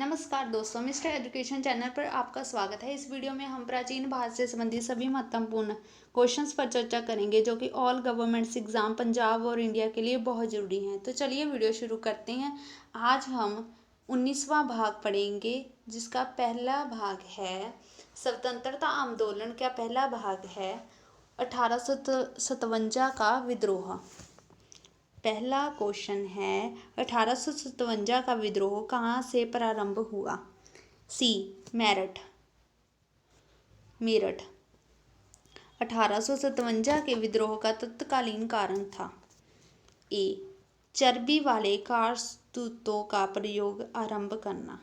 नमस्कार दोस्तों, mister education channel पर आपका स्वागत है। इस वीडियो में हम प्राचीन भारत से संबंधित सभी महत्वपूर्ण क्वेश्चंस पर चर्चा करेंगे जो कि ऑल गवर्नमेंट्स एग्जाम पंजाब और इंडिया के लिए बहुत ज़रूरी हैं। तो चलिए वीडियो शुरू करते हैं। आज हम 19वां भाग पढ़ेंगे जिसका पहला भाग है स्वतंत्रता आंदोलन का पहला भाग है 1857 का विद्रोह। पहला क्वेश्चन है 1857 का विद्रोह कहाँ से प्रारंभ हुआ। सी मेरठ। 1857 के विद्रोह का तत्कालीन कारण था ए चर्बी वाले कारतूसों का प्रयोग आरंभ करना।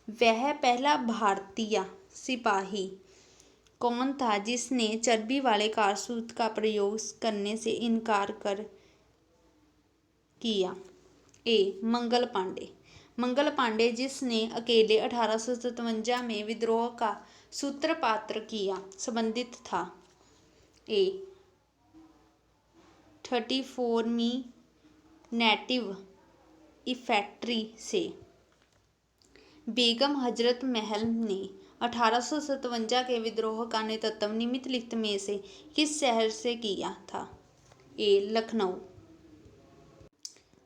वह पहला भारतीय सिपाही कौन था जिसने चर्बी वाले कारतूस का प्रयोग करने से इनकार कर किया। ए मंगल पांडे जिसने अकेले 1857 में विद्रोह का सूत्रपात किया संबंधित था। ए 34वीं नेटिव इन्फैंट्री से। बेगम हजरत महल ने 1857 के विद्रोह का नेतृत्व निम्नलिखित में से किस शहर से किया था। ए लखनऊ।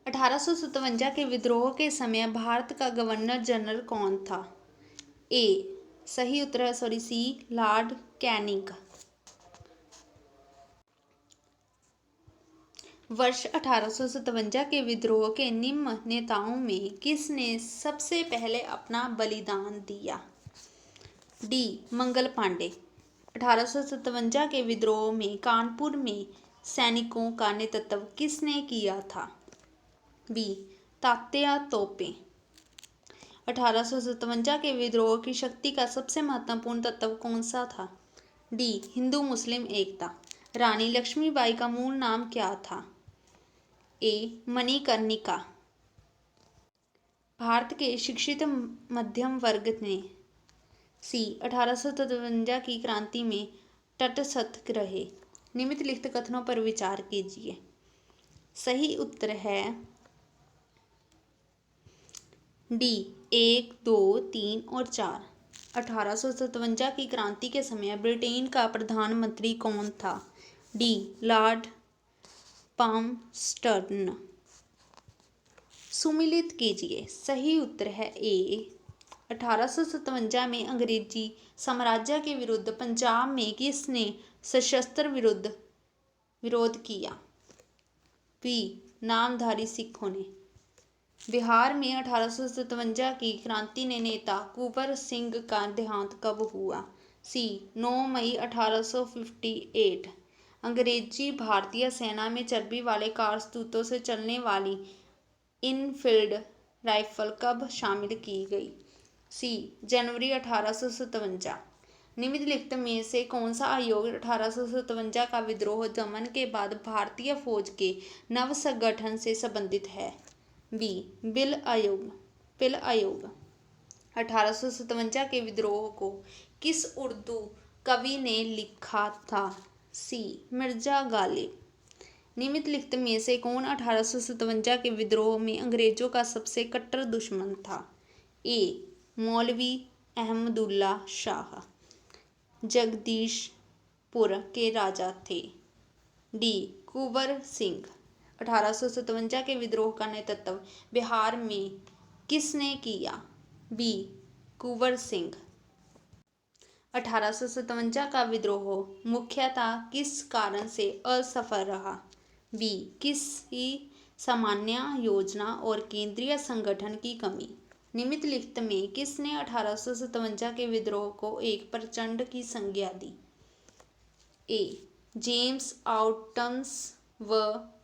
1857 के विद्रोह के समय भारत का गवर्नर जनरल कौन था। ए सही उत्तर है सी लॉर्ड कैनिंग। वर्ष 1857 के विद्रोह के निम्न नेताओं में किसने सबसे पहले अपना बलिदान दिया। डी मंगल पांडे। 1857 के विद्रोह में कानपुर में सैनिकों का नेतृत्व किसने किया था। बी तात्या तोपे। 1857 के विद्रोह की शक्ति का सबसे महत्वपूर्ण तत्व कौन सा था। डी हिंदू मुस्लिम एकता। रानी लक्ष्मीबाई का मूल नाम क्या था। ए मणिकर्णिका। भारत के शिक्षित मध्यम वर्ग ने सी 1857 की क्रांति में तटस्थ रहे। निम्नलिखित कथनों पर विचार कीजिए। सही उत्तर है डी 1, 2, 3 और 4। 1857 की क्रांति के समय ब्रिटेन का प्रधानमंत्री कौन था। D Lord पामस्टर्न। सुमिलित कीजिए। सही उत्तर है ए 1857 में अंग्रेजी साम्राज्य के विरुद्ध पंजाब में किसने सशस्त्र विरोध किया। बी नामधारी सिखों ने। बिहार में 1857 की क्रांति ने नेता कुंवर सिंह का देहांत कब हुआ। सी 9 मई 1858। अंग्रेजी भारतीय सेना में चर्बी वाले कारतूसों से चलने वाली इनफील्ड राइफल कब शामिल की गई। सी जनवरी 1857। निम्नलिखित में से कौन सा आयोग 1857 का विद्रोह दमन के बाद भारतीय फौज के नव संगठन से संबंधित है। बी पिल आयोग। 1857 के विद्रोह को किस उर्दू कवि ने लिखा था। सी मिर्जा गालिब। निम्नलिखित में से कौन 1857 के विद्रोह में अंग्रेजों का सबसे कट्टर दुश्मन था। ए मौलवी अहमदुल्ला शाह जगदीशपुर के राजा थे। डी कुंवर सिंह। 1857 के विद्रोह का नेतृत्व बिहार में किसने किया। बी कुंवर सिंह। 1857 का विद्रोह मुख्यतः किस कारण से असफल रहा। बी किसी सामान्य योजना और केंद्रीय संगठन की कमी। निम्नलिखित में किसने 1857 के विद्रोह को एक प्रचंड की संज्ञा दी। ए जेम्स आउटन्स व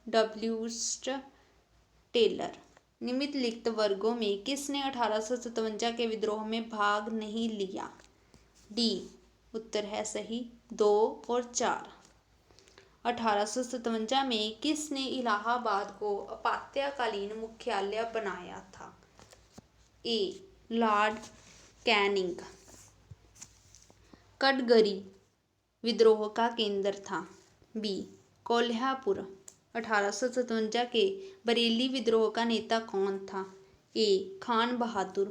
डब्ल्यूस्ट टेलर। निम्नलिखित वर्गों में किसने 1857 के विद्रोह में भाग नहीं लिया। डी उत्तर है सही 2 और 4। 1857 में किसने इलाहाबाद को आपातकालीन मुख्यालय बनाया था। ए लॉर्ड कैनिंग। कटघरी विद्रोह का केंद्र था। बी कोल्हापुर। 1857 के बरेली विद्रोह का नेता कौन था। ए खान बहादुर।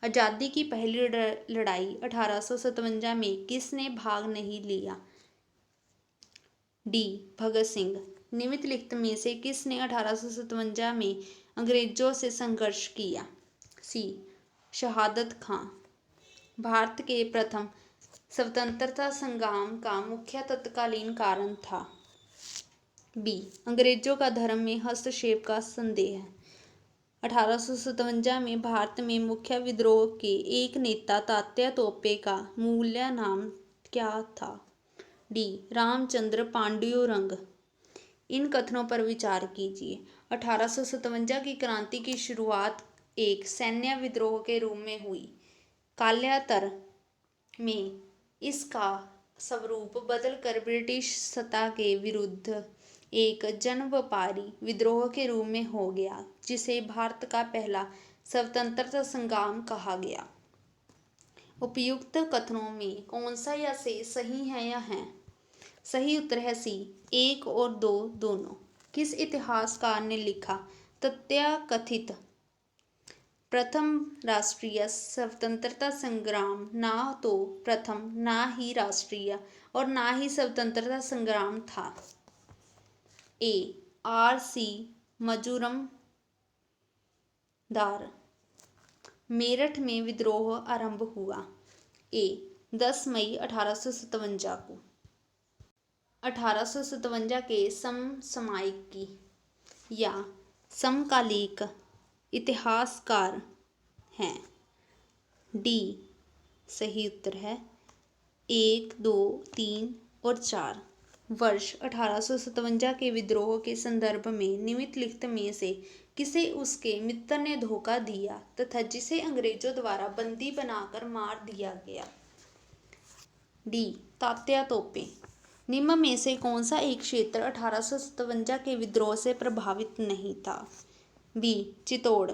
आज़ादी की पहली लड़ाई 1857 में किसने भाग नहीं लिया? डी. भगत सिंह। निम्नलिखित में से किसने 1857 में अंग्रेजों से संघर्ष किया? सी. शहादत खां। भारत के प्रथम स्वतंत्रता संग्राम का मुख्य तत्कालीन कारण था? बी. अंग्रेजों का धर्म में हस्तक्षेप का संदेह। 1857 में भारत में मुख्य विद्रोह के एक नेता तात्या तोपे का मूल नाम क्या था? डी. रामचंद्र पांडुरंग। इन कथनों पर विचार कीजिए। 1857 की क्रांति की शुरुआत एक सैन्य विद्रोह के रूप में हुई। कालांतर में इसका स्वरूप बदलकर ब्रिटिश सत्ता के विरुद्ध एक जन व्यापारी विद्रोह के रूप में हो गया, जिसे भारत का पहला स्वतंत्रता संग्राम कहा गया। उपयुक्त कथनों में कौन सा या से सही है या है? सही उत्तर है सी. 1 और 2 दोनों। किस इतिहासकार ने लिखा तथाकथित प्रथम राष्ट्रीय स्वतंत्रता संग्राम ना तो प्रथम, ना ही राष्ट्रीय और ना ही स्वतंत्रता संग्राम था? ए. R.C. मजूमदार। मेरठ में विद्रोह आरंभ हुआ। ए. 10 मई 1857 को। 1857 के समसामयिकी या समकालिक इतिहासकार हैं? डी. सही उत्तर है 1, 2, 3 और 4। वर्ष 1857 के विद्रोह के संदर्भ में निम्नलिखित में से किसे उसके मित्र ने धोखा दिया तथा जिसे अंग्रेजों द्वारा बंदी बनाकर मार दिया गया? डी. तात्या तोपे। निम्न में से कौन सा एक क्षेत्र 1857 के विद्रोह से प्रभावित नहीं था? बी. चित्तौड़।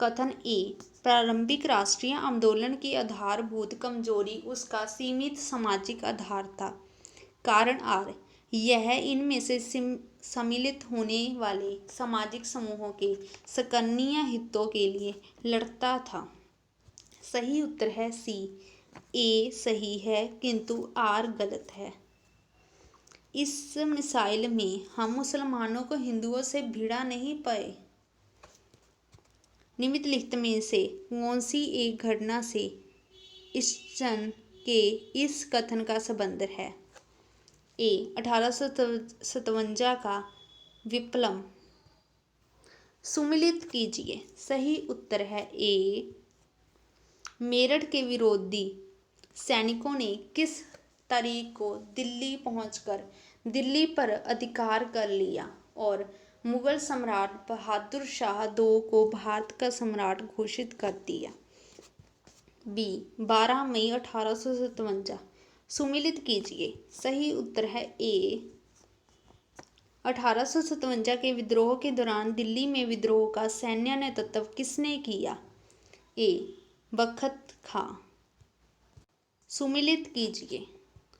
कथन ए. प्रारंभिक राष्ट्रीय आंदोलन की आधारभूत कमजोरी उसका सीमित सामाजिक आधार था। कारण आर. यह इनमें से सम्मिलित होने वाले सामाजिक समूहों के संकीर्ण हितों के लिए लड़ता था। सही उत्तर है सी. ए सही है किंतु आर गलत है। इस मिसाइल में हम मुसलमानों को हिंदुओं से भिड़ा नहीं पाए। निम्नलिखित में से कौन सी एक घटना से ईस्टर्न के इस कथन का संबंध है? ए. 1857 का विप्लव। सुमेलित कीजिए। सही उत्तर है ए. मेरठ के विरोधी सैनिकों ने किस तारीख को दिल्ली पहुंचकर दिल्ली पर अधिकार कर लिया और मुगल सम्राट बहादुर शाह II को भारत का सम्राट घोषित कर दिया? बी. 12 मई 1857। सुमेलित कीजिए। सही उत्तर है ए. 1857 के विद्रोह के दौरान दिल्ली में विद्रोह का सैन्य नेतृत्व किसने किया? ए. बख्त खां। सुमेलित कीजिए।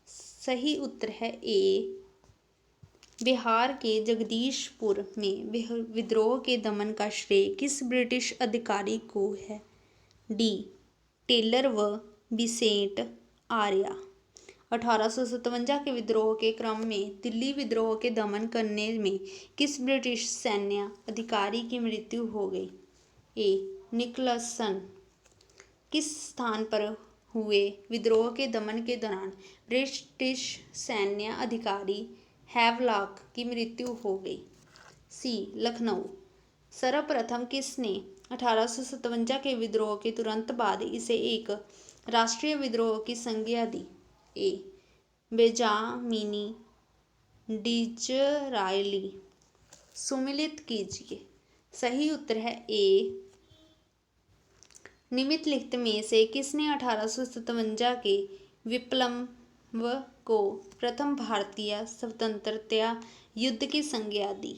सही उत्तर है ए. बिहार के जगदीशपुर में विद्रोह के दमन का श्रेय किस ब्रिटिश अधिकारी को है? डी. टेलर व बिसेंट आर्या। 1857 के विद्रोह के क्रम में दिल्ली विद्रोह के दमन करने में किस ब्रिटिश सैन्य अधिकारी की मृत्यु हो गई? ए. निकलसन। किस स्थान पर हुए विद्रोह के दमन के दौरान ब्रिटिश सैन्य अधिकारी हैवलॉक की मृत्यु हो गई? सी. लखनऊ। सर्वप्रथम किसने 1857 के विद्रोह के तुरंत बाद इसे एक राष्ट्रीय विद्रोह की संज्ञा दी? ए. Benjamin Disraeli. सुमेलित कीजिए। सही उत्तर है ए. निम्नलिखित में से किसने 1857 के विप्लव को प्रथम भारतीय स्वतंत्रता युद्ध की संज्ञा दी?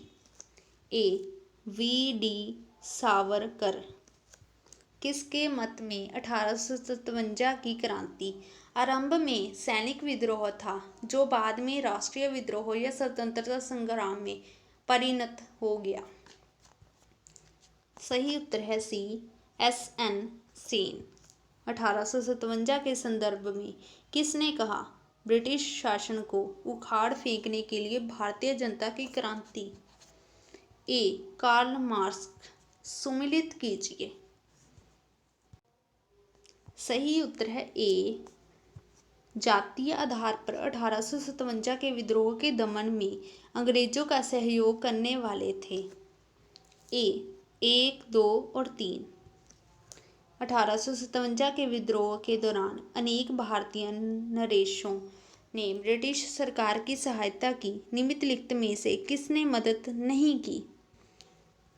ए. वी. डी. सावरकर। किसके मत में 1857 की क्रांति आरंभ में सैनिक विद्रोह था जो बाद में राष्ट्रीय विद्रोह या स्वतंत्रता संग्राम में परिणत हो गया? सही उत्तर है सी. SN सेन। 1857 के संदर्भ में किसने कहा ब्रिटिश शासन को उखाड़ फेंकने के लिए भारतीय जनता की क्रांति? A Karl Marx. सुमिलित कीजिए। सही उत्तर है ए जातीय आधार पर 1857 के विद्रोह के दमन में अंग्रेजों का सहयोग करने वाले थे। ए 1, 2 और 3। 1857 के विद्रोह के दौरान अनेक भारतीय नरेशों ने ब्रिटिश सरकार की सहायता की। निम्नलिखित में से किसने मदद नहीं की?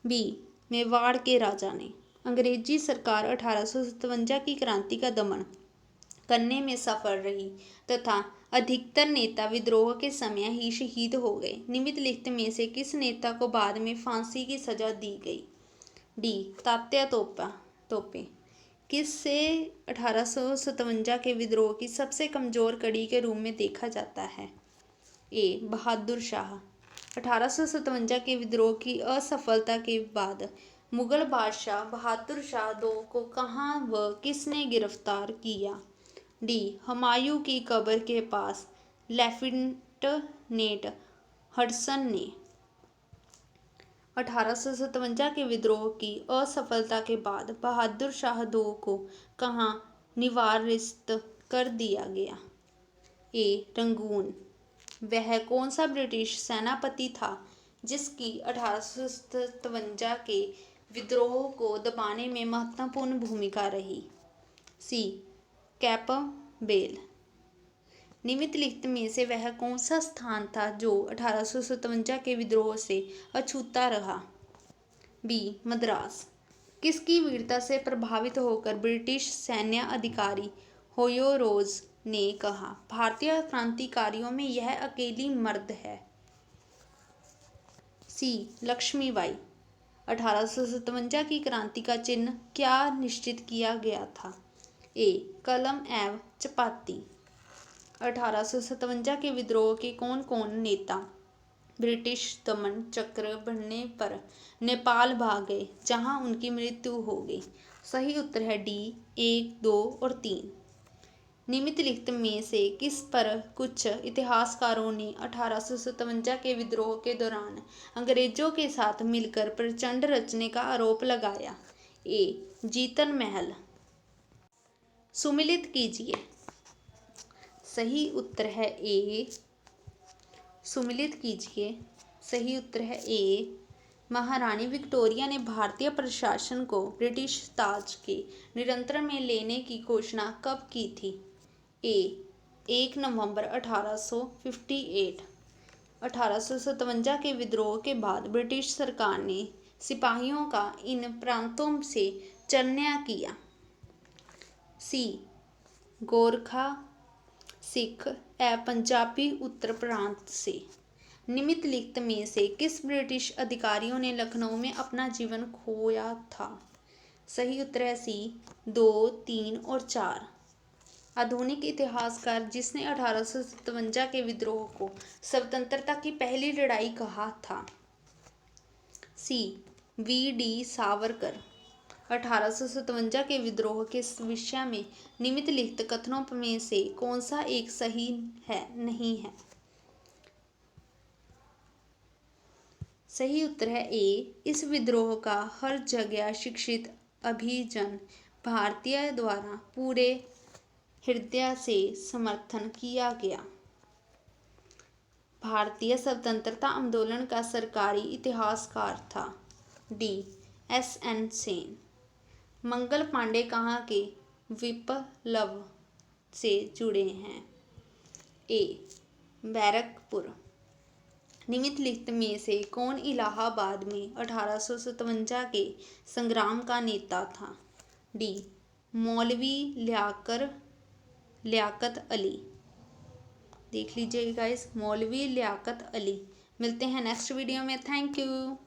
बी मेवाड़ के राजा ने। अंग्रेजी सरकार 1857 की क्रांति का दमन करने में सफल रही तथा अधिकतर नेता विद्रोह के समय ही शहीद हो गए। निम्नलिखित में से किस नेता को बाद में फांसी की सजा दी गई? डी तात्या तोपे। किससे 1857 के विद्रोह की सबसे कमजोर कड़ी के रूप में देखा जाता है? ए बहादुर शाह। 1857 के विद्रोह की असफलता के बाद मुगल बादशाह बहादुर शाह II को कहाँ व किसने गिरफ्तार किया? डी हुमायूं की कब्र के पास लेफ्टिनेंट हडसन ने। 1857 के विद्रोह की असफलता के बाद बहादुर शाह II को कहाँ निवारित कर दिया गया? ए रंगून। वह कौन सा ब्रिटिश सेनापति था जिसकी 1857 के विद्रोह को दबाने में महत्वपूर्ण भूमिका रही? सी कैंपबेल। निम्नलिखित में से वह कौन सा स्थान था जो 1857 के विद्रोह से अछूता रहा? बी मद्रास। किसकी वीरता से प्रभावित होकर ब्रिटिश सैन्य अधिकारी होयो रोज ने कहा भारतीय क्रांतिकारियों में यह अकेली मर्द है? सी लक्ष्मीबाई। 1857 की क्रांति का चिन्ह क्या निश्चित किया गया था? ए कलम एवं चपाती। 1857 के विद्रोह के कौन कौन नेता ब्रिटिश दमन चक्र बढ़ने पर नेपाल भाग गए जहां उनकी मृत्यु हो गई? सही उत्तर है डी 1, 2 और 3। निम्नलिखित में से किस पर कुछ इतिहासकारों ने 1857 के विद्रोह के दौरान अंग्रेजों के साथ मिलकर प्रचंड रचने का आरोप लगाया? ए जीतन महल। सुमिलित कीजिए। सही उत्तर है ए सुमिलित कीजिए। सही उत्तर है ए महारानी विक्टोरिया ने भारतीय प्रशासन को ब्रिटिश ताज के नियंत्रण में लेने की घोषणा कब की थी? ए 1 नवंबर 1858। 1857 के विद्रोह के बाद ब्रिटिश सरकार ने सिपाहियों का इन प्रांतों से चलना किया। सी गोरखा सिख एवं पंजाबी उत्तर प्रांत से। निम्नलिखित में से किस ब्रिटिश अधिकारियों ने लखनऊ में अपना जीवन खोया था? सही उत्तर है सी 2, 3 और 4। आधुनिक इतिहासकार जिसने 1857 के विद्रोह को स्वतंत्रता की पहली लड़ाई कहा था? सी V.D. सावरकर। 1857 के विद्रोह के विषय में निम्नलिखित कथनों में से कौन सा एक सही है नहीं है? सही उत्तर है ए इस विद्रोह का हर जगह शिक्षित अभिजन भारतीय द्वारा पूरे हृदय से समर्थन किया गया। भारतीय स्वतंत्रता आंदोलन का सरकारी इतिहासकार था? D SN Sen. मंगल पांडे कहाँ के विप्लव से जुड़े हैं? ए बैरकपुर। निम्नलिखित में से कौन इलाहाबाद में 1857 के संग्राम का नेता था? डी मौलवी लियाकत अली। देख लीजिए गाइस, मौलवी लियाकत अली। मिलते हैं नेक्स्ट वीडियो में। Thank you.